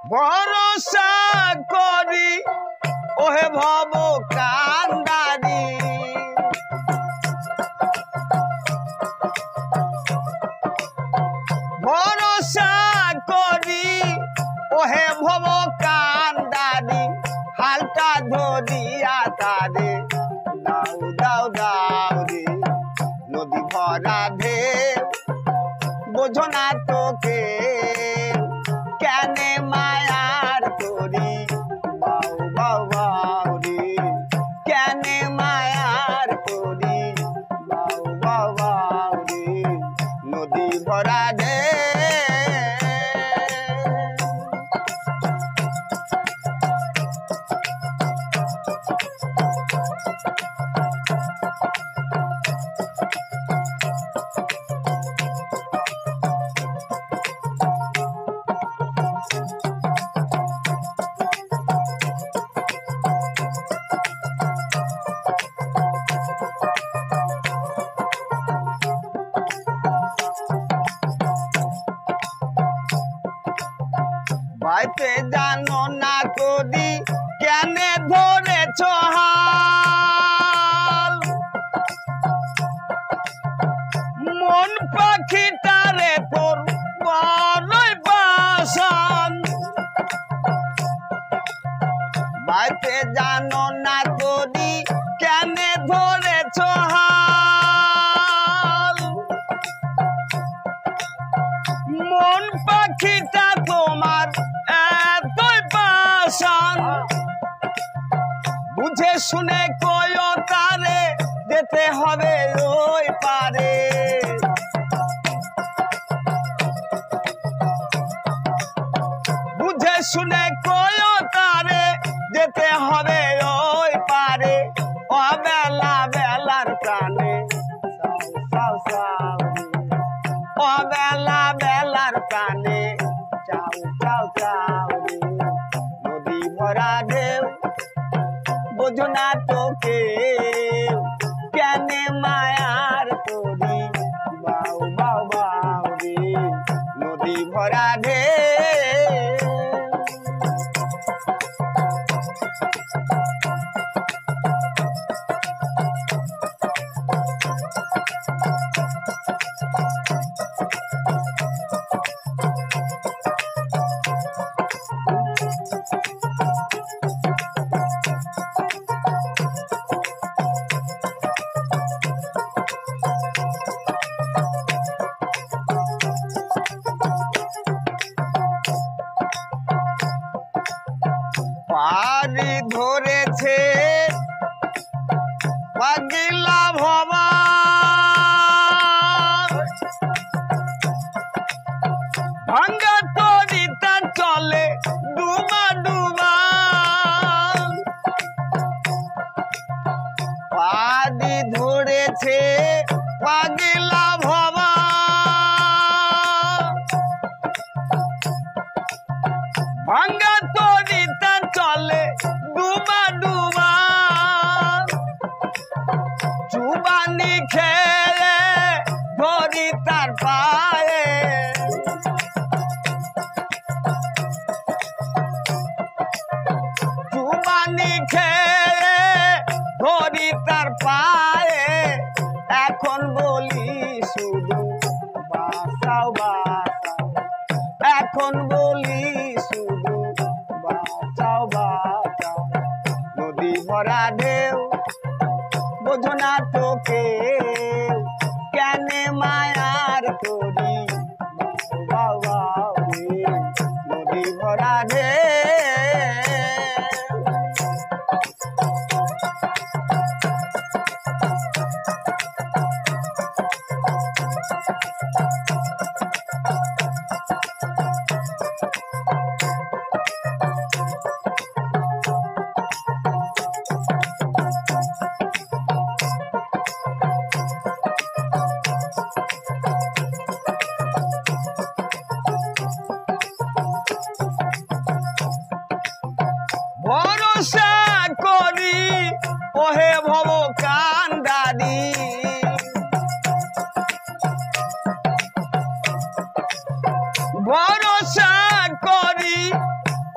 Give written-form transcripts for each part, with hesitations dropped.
ভরসা করি ওহে ভব কান্দারি ভরসা করি ওহে ভব কান্দারি হালটা ধরিয়া তারে দাও দাও দাও রে নদী ভরা ঢেউ বোঝো না তোকে কেনে মায়ার তোরি বাউ বাউ বাউ রে কেনে মায়ার তোরি বাউ বাউ বাউ রে নদী ভরা ঢেউ বাইতে জানো না তোরি কেনে ধরেছ হাল মন পাখিটারে তোর বড়ই বাসন বাইতে জানো না তোরি কেনে ধরেছ হাল মন পাখিটা তোমার এতই বাসন বুঝে শুনে কয় তারে যেতে হবে ওই পারে বুঝে শুনে কয় তারে যেতে হবে ওই পারে অবেলা বেলার প্রাণে সাউ সাউ অবেলা বেলার প্রাণে চাও চাও চাও রে নদী ভরা ঢেউ বোঝো না তোকে কেনে মায়ার তোরি বাউ বাউ বাউ রে নদী ভরা ঢেউ পারি ধরেছে পাগিলা ভবা ভাঙ্গা তরিতা চলে ডুবা ডুবা পারি ধরেছে পাগিলা ভবা ভাঙ্গা তরিতা চলে ডুবা ডুবা চুবানি খেয়ে ধরি তার পায়ে চুবানি খেয়ে ধরি তার পায়ে এখন বলি শুধু বাঁচাও বাঁচাও এখন বলি শুধু বাঁচাও বাঁচাও নদী ভরা ঢেউ বোঝো না তোকে কেনে মায়ার তোরি বাউ বাউ রে নদী ভরা ঢেউ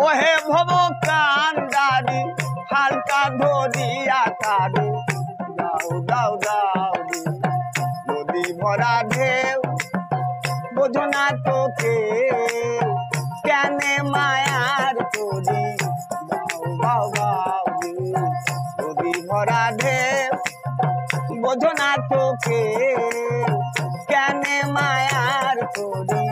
ওহে ভব কান্দারি হালকা ধরিয়া তারে দাও দাও দাও রে। নদী ভরা ঢেউ বোঝো না তোকে কেনে মায়ার তোরি দাও দাও দাও রে। নদী ভরা ঢেউ বোঝো না তোকে কেনে মায়ার তোরি